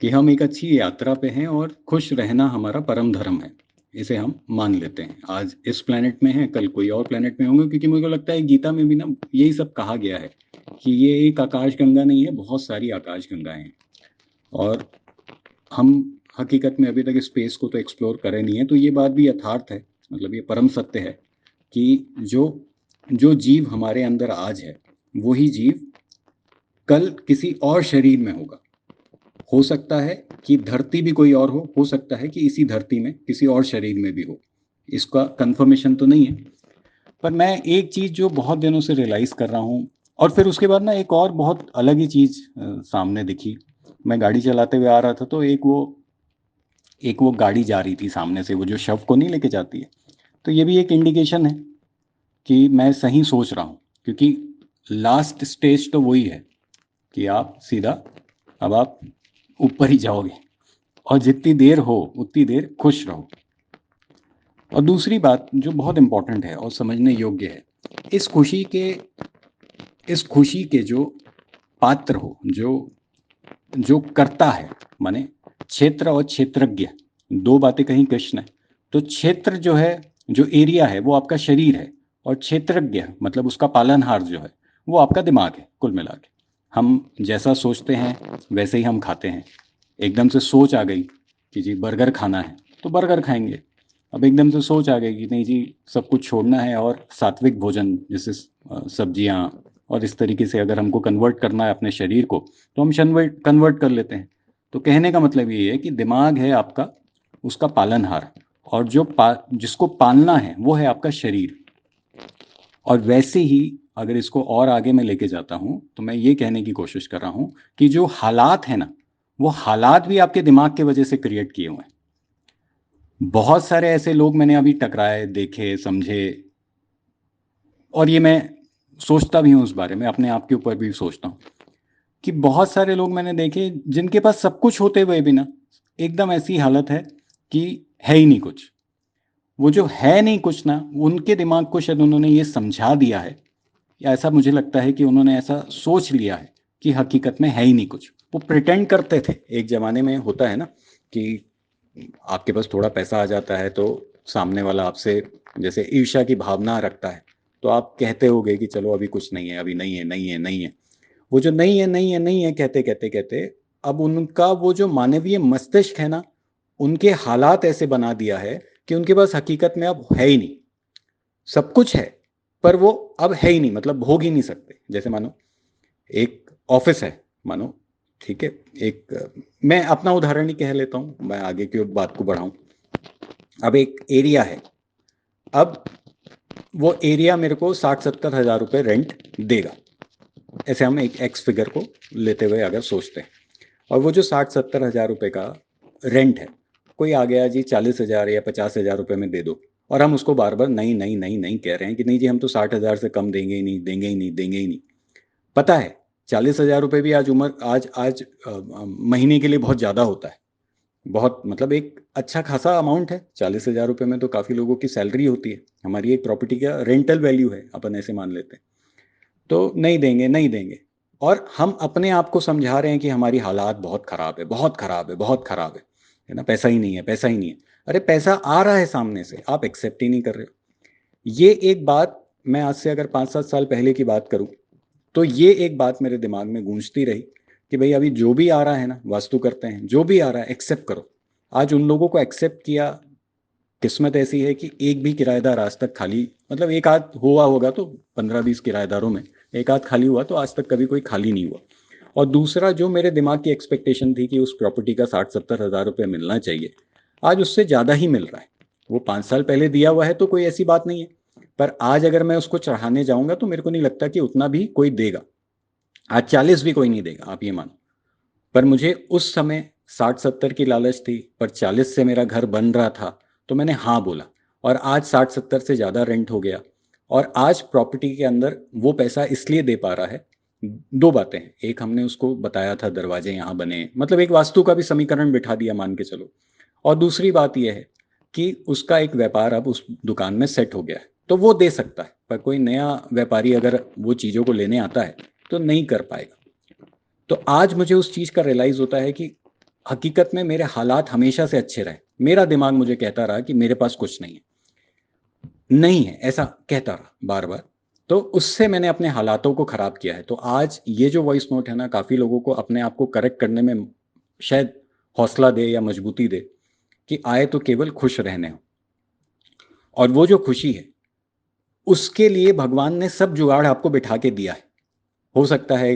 कि हम एक अच्छी यात्रा पे हैं और खुश रहना हमारा परम धर्म है। इसे हम मान लेते हैं। आज इस प्लेनेट में हैं, कल कोई और प्लेनेट में होंगे, क्योंकि मुझे को लगता है गीता में भी ना यही सब कहा गया है कि ये एक आकाशगंगा नहीं है, बहुत सारी आकाशगंगाएं हैं। और हम हकीकत में अभी तक स्पेस को तो एक्सप्लोर करे नहीं है, तो ये बात भी यथार्थ है। मतलब ये परम सत्य है कि जो जो जीव हमारे अंदर आज है, वही जीव कल किसी और शरीर में होगा। हो सकता है कि धरती भी कोई और हो सकता है कि इसी धरती में किसी और शरीर में भी हो। इसका कंफर्मेशन तो नहीं है। पर मैं एक चीज जो बहुत दिनों से रियलाइज कर रहा हूँ, और फिर उसके बाद ना एक और बहुत अलग ही चीज सामने दिखी। मैं गाड़ी चलाते हुए आ रहा था, तो एक वो गाड़ी जा रही थी सामने से, वो जो शव को नहीं लेके जाती है। तो ये भी एक इंडिकेशन है कि मैं सही सोच रहा हूँ, क्योंकि लास्ट स्टेज तो वही है कि आप सीधा, अब आप ऊपर ही जाओगे, और जितनी देर हो उतनी देर खुश रहो। और दूसरी बात जो बहुत इंपॉर्टेंट है और समझने योग्य है, इस खुशी के इस खुशी के जो पात्र हो, जो जो करता है, माने क्षेत्र और क्षेत्रज्ञ, दो बातें कहीं कृष्ण है। तो क्षेत्र जो है, जो एरिया है, वो आपका शरीर है। और क्षेत्रज्ञ मतलब उसका पालनहार जो है, वो आपका दिमाग है। कुल मिला के हम जैसा सोचते हैं वैसे ही हम खाते हैं। एकदम से सोच आ गई कि जी बर्गर खाना है, तो बर्गर खाएंगे। अब एकदम से सोच आ गई कि नहीं जी, सब कुछ छोड़ना है और सात्विक भोजन, जैसे सब्जियां, और इस तरीके से अगर हमको कन्वर्ट करना है अपने शरीर को, तो हम कन्वर्ट कर लेते हैं। तो कहने का मतलब ये है कि दिमाग है आपका, उसका पालनहार, और जिसको पालना है वो है आपका शरीर। और वैसे ही अगर इसको और आगे मैं लेके जाता हूँ, तो मैं ये कहने की कोशिश कर रहा हूँ कि जो हालात है ना, वो हालात भी आपके दिमाग की वजह से क्रिएट किए हुए हैं। बहुत सारे ऐसे लोग मैंने अभी टकराए, देखे, समझे। और ये मैं सोचता भी हूँ उस बारे में, अपने आप के ऊपर भी सोचता हूँ कि बहुत सारे लोग मैंने देखे जिनके पास सब कुछ होते हुए भी ना, एकदम ऐसी हालत है कि है ही नहीं कुछ। वो जो है नहीं कुछ ना, उनके दिमाग को शायद उन्होंने ये समझा दिया है, या ऐसा मुझे लगता है कि उन्होंने ऐसा सोच लिया है कि हकीकत में है ही नहीं कुछ। वो प्रिटेंड करते थे। एक जमाने में होता है ना कि आपके पास थोड़ा पैसा आ जाता है, तो सामने वाला आपसे जैसे ईर्ष्या की भावना रखता है, तो आप कहते होगे कि चलो अभी कुछ नहीं है, अभी नहीं है, नहीं है, नहीं है। वो जो नहीं है, नहीं है, नहीं है कहते कहते कहते, अब उनका वो जो मानवीय मस्तिष्क है ना, उनके हालात ऐसे बना दिया है कि उनके पास हकीकत में अब है ही नहीं। सब कुछ है, पर वो अब है ही नहीं, मतलब भोग ही नहीं सकते। जैसे मानो एक ऑफिस है, मानो, ठीक है, मैं अपना उदाहरण ही कह लेता हूं, मैं आगे की बात को बढ़ाऊं। अब एक एरिया है। अब वो एरिया मेरे को 60-70 हज़ार रुपए रेंट देगा। ऐसे हम एक एक्स फिगर को लेते हुए अगर सोचते हैं, और वो जो 60-70 हज़ार रुपए का रेंट है, कोई आ गया जी 40 हज़ार या 50 हज़ार रुपए में दे दो, और हम उसको बार बार नहीं नहीं नहीं नहीं कह रहे हैं कि नहीं जी हम तो 60 हज़ार से कम देंगे ही नहीं, देंगे ही नहीं, देंगे ही नहीं। पता है 40 हज़ार रुपये भी आज उम्र आज आज महीने के लिए बहुत ज़्यादा होता है। बहुत मतलब एक अच्छा खासा अमाउंट है। 40 हज़ार रुपये में तो काफ़ी लोगों की सैलरी होती है। हमारी एक प्रॉपर्टी का रेंटल वैल्यू है, अपन ऐसे मान लेते हैं। तो नहीं देंगे, नहीं देंगे। और हम अपने आप को समझा रहे हैं कि हमारी हालात बहुत ख़राब है, बहुत ख़राब है, बहुत ख़राब है ना, पैसा ही नहीं है, पैसा ही नहीं है। अरे पैसा आ रहा है सामने से, आप एक्सेप्ट ही नहीं कर रहे हो। ये एक बात, मैं आज से अगर 5-7 साल पहले की बात करूं, तो ये एक बात मेरे दिमाग में गूंजती रही कि भाई अभी जो भी आ रहा है ना, वास्तु करते हैं, जो भी आ रहा है एक्सेप्ट करो। आज उन लोगों को एक्सेप्ट किया। किस्मत ऐसी है कि एक भी किराएदार आज तक खाली, मतलब एक आध हुआ होगा तो 15-20 किराएदारों में एक आध खाली हुआ, तो आज तक कभी कोई खाली नहीं हुआ। और दूसरा, जो मेरे दिमाग की एक्सपेक्टेशन थी कि उस प्रॉपर्टी का 60-70 हज़ार रुपये मिलना चाहिए, आज उससे ज़्यादा ही मिल रहा है। वो 5 साल पहले दिया हुआ है तो कोई ऐसी बात नहीं है, पर आज अगर मैं उसको चढ़ाने जाऊंगा तो मेरे को नहीं लगता कि उतना भी कोई देगा। आज 40 भी कोई नहीं देगा, आप ये मानो। पर मुझे उस समय 60-70 की लालच थी, पर 40 से मेरा घर बन रहा था, तो मैंने हाँ बोला। और आज 60-70 से ज़्यादा रेंट हो गया। और आज प्रॉपर्टी के अंदर वो पैसा इसलिए दे पा रहा है, दो बातें हैं। एक, हमने उसको बताया था दरवाजे यहाँ बने, मतलब एक वास्तु का भी समीकरण बिठा दिया, मान के चलो। और दूसरी बात यह है कि उसका एक व्यापार अब उस दुकान में सेट हो गया है, तो वो दे सकता है। पर कोई नया व्यापारी अगर वो चीज़ों को लेने आता है, तो नहीं कर पाएगा। तो आज मुझे उस चीज़ का रियलाइज़ होता है कि हकीकत में मेरे हालात हमेशा से अच्छे रहे। मेरा दिमाग मुझे कहता रहा कि मेरे पास कुछ नहीं है, नहीं है, ऐसा कहता रहा बार बार। तो उससे मैंने अपने हालातों को खराब किया है। तो आज ये जो वॉइस नोट है ना, काफ़ी लोगों को अपने आप को करेक्ट करने में शायद हौसला दे या मजबूती दे कि आए तो केवल खुश रहने हो। और वो जो खुशी है, उसके लिए भगवान ने सब जुगाड़ आपको बिठा के दिया है। हो सकता है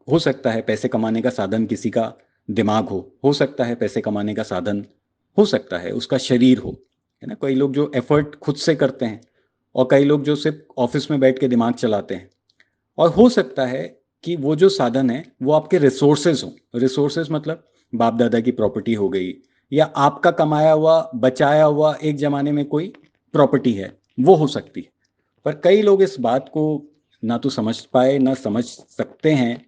हो सकता है पैसे कमाने का साधन किसी का दिमाग हो सकता है पैसे कमाने का साधन हो सकता है उसका शरीर हो, है ना। कई लोग जो एफर्ट खुद से करते हैं, और कई लोग जो सिर्फ ऑफिस में बैठ के दिमाग चलाते हैं। और हो सकता है कि वो जो साधन है वो आपके रिसोर्सेज हो। रिसोर्सेज मतलब बाप दादा की प्रॉपर्टी हो गई, या आपका कमाया हुआ बचाया हुआ एक जमाने में कोई प्रॉपर्टी है, वो हो सकती है। पर कई लोग इस बात को ना तो समझ पाए ना समझ सकते हैं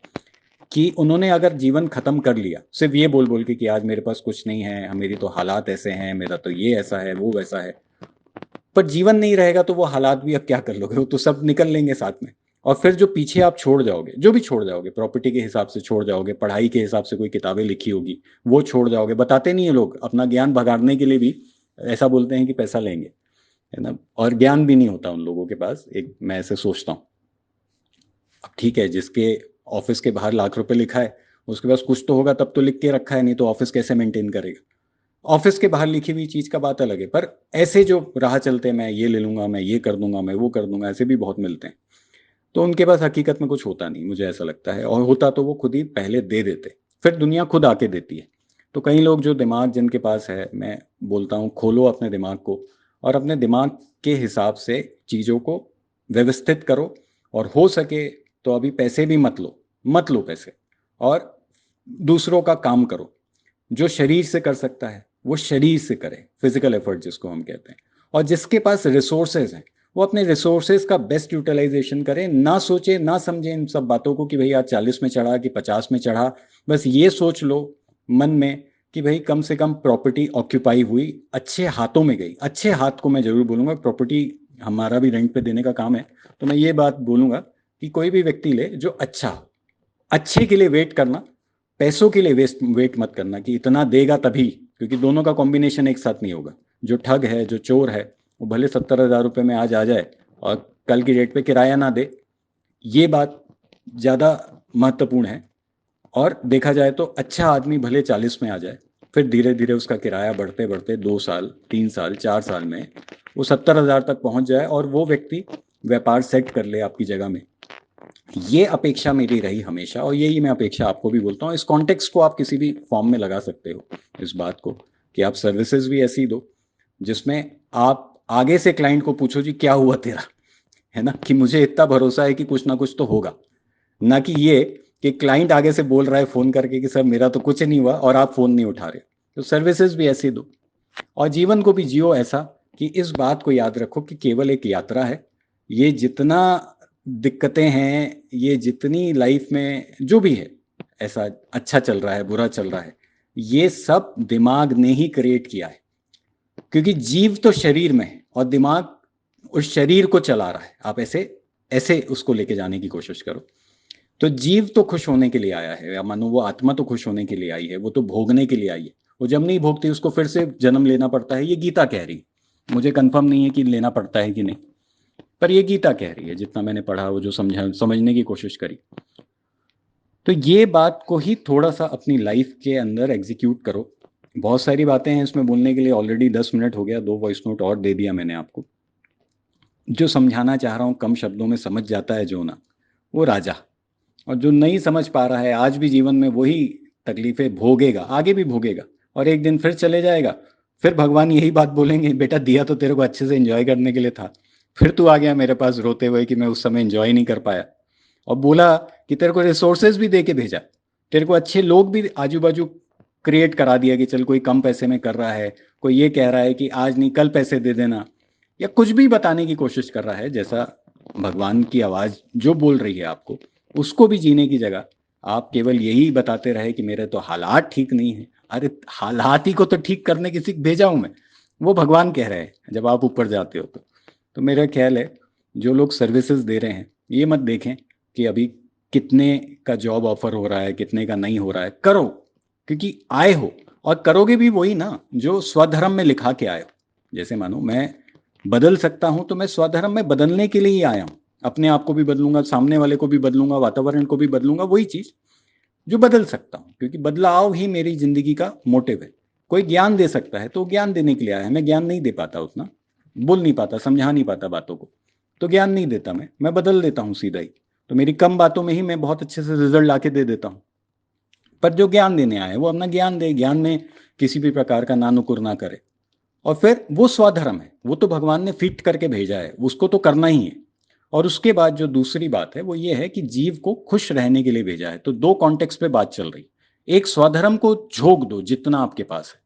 कि उन्होंने अगर जीवन खत्म कर लिया सिर्फ ये बोल बोल के कि आज मेरे पास कुछ नहीं है, मेरी तो हालात ऐसे हैं, मेरा तो ये ऐसा है वो वैसा है। पर जीवन नहीं रहेगा तो वो हालात भी अब क्या कर लोगे, वो तो सब निकल लेंगे साथ में। और फिर जो पीछे आप छोड़ जाओगे, जो भी छोड़ जाओगे, प्रॉपर्टी के हिसाब से छोड़ जाओगे, पढ़ाई के हिसाब से कोई किताबें लिखी होगी वो छोड़ जाओगे। बताते नहीं है लोग, अपना ज्ञान भगाड़ने के लिए भी ऐसा बोलते हैं कि पैसा लेंगे, है ना। और ज्ञान भी नहीं होता उन लोगों के पास, एक मैं ऐसे सोचता हूँ। अब ठीक है, जिसके ऑफिस के बाहर लाख रुपए लिखा है उसके पास कुछ तो होगा, तब तो लिख के रखा है, नहीं तो ऑफिस कैसे मेंटेन करेगा। ऑफिस के बाहर लिखी हुई चीज का बात अलग है, पर ऐसे जो राह चलते हैं, मैं ये ले लूंगा, मैं ये कर दूंगा, मैं वो कर दूंगा, ऐसे भी बहुत मिलते हैं। तो उनके पास हकीकत में कुछ होता नहीं, मुझे ऐसा लगता है। और होता तो वो खुद ही पहले दे देते, फिर दुनिया खुद आके देती है। तो कई लोग जो दिमाग जिनके पास है, मैं बोलता हूँ खोलो अपने दिमाग को, और अपने दिमाग के हिसाब से चीज़ों को व्यवस्थित करो। और हो सके तो अभी पैसे भी मत लो पैसे, और दूसरों का काम करो। जो शरीर से कर सकता है वो शरीर से करे, फिजिकल एफर्ट जिसको हम कहते हैं। और जिसके पास रिसोर्सेज हैं वो अपने रिसोर्सेज का बेस्ट यूटिलाइजेशन करे, ना सोचे ना समझे इन सब बातों को कि भाई आज 40 में चढ़ा कि 50 में चढ़ा। बस ये सोच लो मन में कि भाई कम से कम प्रॉपर्टी ऑक्यूपाई हुई, अच्छे हाथों में गई। अच्छे हाथ को मैं जरूर बोलूंगा, प्रॉपर्टी हमारा भी रेंट पे देने का काम है, तो मैं ये बात बोलूंगा कि कोई भी व्यक्ति ले जो अच्छा हो। अच्छे के लिए वेट करना, पैसों के लिए वेट मत करना कि इतना देगा तभी, क्योंकि दोनों का कॉम्बिनेशन एक साथ नहीं होगा। जो ठग है, जो चोर है, वो भले 70,000 रुपये में आज आ जाए और कल की डेट पे किराया ना दे, ये बात ज़्यादा महत्वपूर्ण है। और देखा जाए तो अच्छा आदमी भले 40 में आ जाए, फिर धीरे धीरे उसका किराया बढ़ते बढ़ते 2 साल 3 साल 4 साल में वो 70,000 तक पहुंच जाए, और वो व्यक्ति व्यापार सेट कर ले आपकी जगह में। ये अपेक्षा मेरी रही हमेशा, और यही मैं अपेक्षा आपको भी बोलता हूँ। इस कॉन्टेक्स्ट को आप किसी भी फॉर्म में लगा सकते हो, इस बात को, कि आप सर्विसेज भी ऐसी दो जिसमें आप आगे से क्लाइंट को पूछो जी क्या हुआ तेरा, है ना, कि मुझे इतना भरोसा है कि कुछ ना कुछ तो होगा। ना कि ये कि क्लाइंट आगे से बोल रहा है फोन करके कि सर मेरा तो कुछ नहीं हुआ, और आप फोन नहीं उठा रहे। तो सर्विसेज भी ऐसी दो, और जीवन को भी जियो ऐसा कि इस बात को याद रखो कि केवल एक यात्रा है। ये जितना दिक्कतें हैं, ये जितनी लाइफ में जो भी है, ऐसा अच्छा चल रहा है बुरा चल रहा है, ये सब दिमाग ने ही क्रिएट किया है। क्योंकि जीव तो शरीर में है और दिमाग उस शरीर को चला रहा है। आप ऐसे ऐसे उसको लेके जाने की कोशिश करो। तो जीव तो खुश होने के लिए आया है, या मानो वो आत्मा तो खुश होने के लिए आई है, वो तो भोगने के लिए आई है। वो जब नहीं भोगती उसको फिर से जन्म लेना पड़ता है, ये गीता कह रही है। मुझे कंफर्म नहीं है कि लेना पड़ता है कि नहीं, पर ये गीता कह रही है, जितना मैंने पढ़ा, वो जो समझने की कोशिश करी। तो ये बात को ही थोड़ा सा अपनी लाइफ के अंदर एग्जीक्यूट करो। बहुत सारी बातें हैं इसमें बोलने के लिए, ऑलरेडी 10 मिनट हो गया, 2 वॉइस नोट और दे दिया मैंने आपको। जो समझाना चाह रहा हूँ कम शब्दों में समझ जाता है जो ना, वो राजा। और जो नहीं समझ पा रहा है आज भी जीवन में वही तकलीफें भोगेगा, आगे भी भोगेगा, और एक दिन फिर चले जाएगा। फिर भगवान यही बात बोलेंगे, बेटा दिया तो तेरे को अच्छे से एंजॉय करने के लिए था, फिर तू आ गया मेरे पास रोते हुए कि मैं उस समय एंजॉय नहीं कर पाया। और बोला कि तेरे को रिसोर्सेज भी दे के भेजा, तेरे को अच्छे लोग भी आजू बाजू क्रिएट करा दिया कि चल कोई कम पैसे में कर रहा है, कोई ये कह रहा है कि आज नहीं कल पैसे दे देना, या कुछ भी बताने की कोशिश कर रहा है, जैसा भगवान की आवाज जो बोल रही है आपको, उसको भी जीने की जगह आप केवल यही बताते रहे कि मेरे तो हालात ठीक नहीं है। अरे हालात ही को तो ठीक करने किसी को भेजा हूं मैं, वो भगवान कह रहे हैं जब आप ऊपर जाते हो तो मेरा ख्याल है जो लोग सर्विसेज दे रहे हैं ये मत देखें कि अभी कितने का जॉब ऑफर हो रहा है कितने का नहीं हो रहा है। करो, क्योंकि आए हो और करोगे भी वही ना जो स्वधर्म में लिखा के आए हो। जैसे मानो मैं बदल सकता हूं तो मैं स्वधर्म में बदलने के लिए ही आया हूं। अपने आप को भी बदलूंगा, सामने वाले को भी बदलूंगा, वातावरण को भी बदलूंगा, वही चीज जो बदल सकता हूं, क्योंकि बदलाव ही मेरी जिंदगी का मोटिव है। कोई ज्ञान दे सकता है तो ज्ञान देने के लिए आया है। मैं ज्ञान नहीं दे पाता, उतना बोल नहीं पाता, समझा नहीं पाता बातों को, तो ज्ञान नहीं देता, मैं बदल देता हूं सीधा ही। तो मेरी कम बातों में ही मैं बहुत अच्छे से रिजल्ट लाके दे देता हूं। पर जो ज्ञान देने आए वो अपना ज्ञान दे, ज्ञान में किसी भी प्रकार का नानुकुर ना करे। और फिर वो स्वधर्म है, वो तो भगवान ने फिट करके भेजा है, उसको तो करना ही है। और उसके बाद जो दूसरी बात है वो ये है कि जीव को खुश रहने के लिए भेजा है। तो दो कॉन्टेक्स्ट पे बात चल रही। एक स्वधर्म को झोंक दो जितना आपके पास है,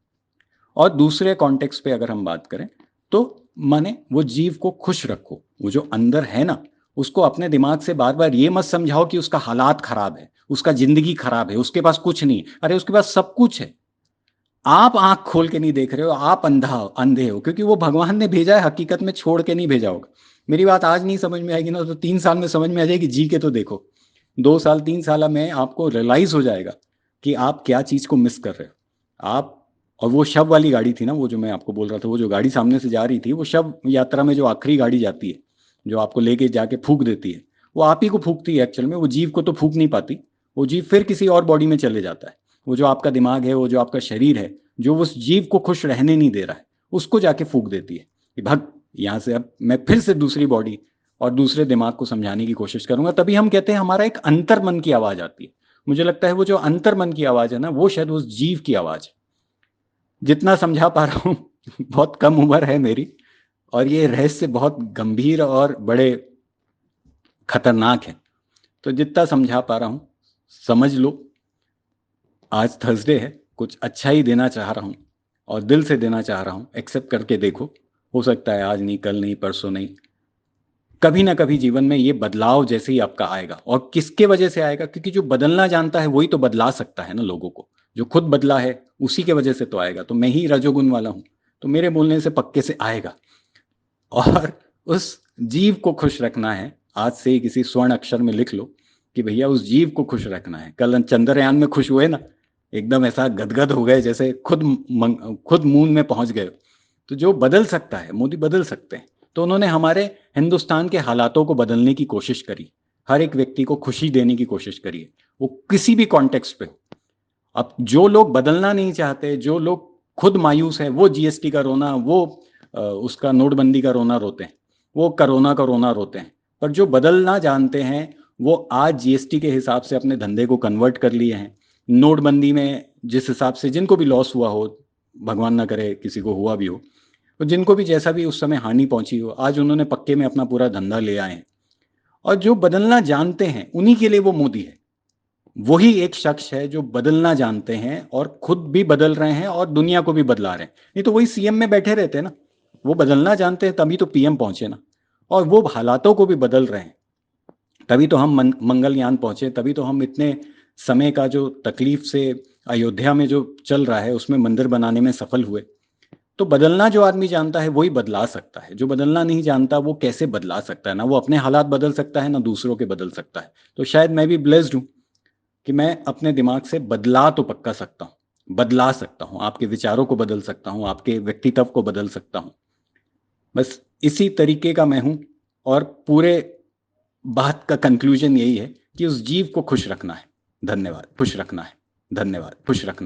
और दूसरे कॉन्टेक्स्ट पे अगर हम बात करें तो माने वो जीव को खुश रखो। वो जो अंदर है ना, उसको अपने दिमाग से बार बार ये मत समझाओ कि उसका हालात खराब है, उसका जिंदगी खराब है, उसके पास कुछ नहीं। अरे उसके पास सब कुछ है। आप आंख खोल के नहीं देख रहे हो, आप अंधे हो, क्योंकि वो भगवान ने भेजा है, हकीकत में छोड़ के नहीं भेजा होगा। मेरी बात आज नहीं समझ में आएगी ना, तो 3 साल में समझ में आ जाएगी। जी के तो देखो, 2 साल 3 साल में आपको रियलाइज हो जाएगा कि आप क्या चीज को मिस कर रहे हो आप। और वो शव वाली गाड़ी थी ना, वो जो मैं आपको बोल रहा था, वो जो गाड़ी सामने से जा रही थी, वो शव यात्रा में जो आखिरी गाड़ी जाती है, जो आपको लेके जाके फूक देती है, वो आप ही को फूकती है एक्चुअल में। वो जीव को तो फूक नहीं पाती। वो जीव फिर किसी और बॉडी में चले जाता है। वो जो आपका दिमाग है, वो जो आपका शरीर है, जो उस जीव को खुश रहने नहीं दे रहा है, उसको जाके फूक देती है कि भाग यहाँ से। अब मैं फिर से दूसरी बॉडी और दूसरे दिमाग को समझाने की कोशिश करूंगा। तभी हम कहते हैं हमारा एक अंतर मन की आवाज आती है। मुझे लगता है वो जो अंतर मन की आवाज है ना, वो शायद उस जीव की आवाज है। जितना समझा पा रहा हूं बहुत कम उम्र है मेरी, और ये रहस्य बहुत गंभीर और बड़े खतरनाक है। तो जितना समझा पा रहा हूं समझ लो। आज थर्सडे है, कुछ अच्छा ही देना चाह रहा हूं, और दिल से देना चाह रहा हूं। एक्सेप्ट करके देखो, हो सकता है आज नहीं, कल नहीं, परसों नहीं, कभी ना कभी जीवन में ये बदलाव जैसे ही आपका आएगा। और किसके वजह से आएगा? क्योंकि जो बदलना जानता है वही तो बदला सकता है ना लोगों को। जो खुद बदला है उसी के वजह से तो आएगा। तो मैं ही रजोगुण वाला हूं, तो मेरे बोलने से पक्के से आएगा। और उस जीव को खुश रखना है। आज से ही किसी स्वर्ण अक्षर में लिख लो कि भैया उस जीव को खुश रखना है। कल चंद्रयान में खुश हुए ना, एकदम ऐसा गदगद हो गए जैसे खुद मून में पहुंच गए। तो जो बदल सकता है, मोदी बदल सकते हैं। तो उन्होंने हमारे हिंदुस्तान के हालातों को बदलने की कोशिश करी। हर एक व्यक्ति को खुशी देने की कोशिश करी है, वो किसी भी कॉन्टेक्स्ट पे हो। अब जो लोग बदलना नहीं चाहते, जो लोग खुद मायूस है, वो जीएसटी का रोना, वो उसका नोटबंदी का रोना रोते हैं, वो कोरोना का रोना रोते हैं। पर जो बदलना जानते हैं वो आज जीएसटी के हिसाब से अपने धंधे को कन्वर्ट कर लिए हैं। नोटबंदी में जिस हिसाब से जिनको भी लॉस हुआ हो, भगवान ना करे किसी को हुआ भी हो, तो जिनको भी जैसा भी उस समय हानि पहुंची हो, आज उन्होंने पक्के में अपना पूरा धंधा ले आए हैं। और जो बदलना जानते हैं उन्हीं के लिए वो मोदी है। वही एक शख्स है जो बदलना जानते हैं और खुद भी बदल रहे हैं और दुनिया को भी बदला रहे हैं। नहीं तो वही सीएम में बैठे रहते हैं ना। वो बदलना जानते हैं तभी तो पीएम पहुंचे ना। और वो हालातों को भी बदल रहे हैं, तभी तो हम मंगलयान पहुंचे, तभी तो हम इतने समय का जो तकलीफ से अयोध्या में जो चल रहा है उसमें मंदिर बनाने में सफल हुए। तो बदलना जो आदमी जानता है वही बदला सकता है। जो बदलना नहीं जानता वो कैसे बदला सकता है? ना वो अपने हालात बदल सकता है, ना दूसरों के बदल सकता है। तो शायद मैं भी ब्लेस्ड हूं कि मैं अपने दिमाग से बदला तो पक्का सकता हूँ, बदला सकता हूँ, आपके विचारों को बदल सकता हूँ, आपके व्यक्तित्व को बदल सकता हूँ। बस इसी तरीके का मैं हूँ। और पूरे बात का कंक्लूजन यही है कि उस जीव को खुश रखना है। धन्यवाद। खुश रखना है। धन्यवाद। खुश रखना है।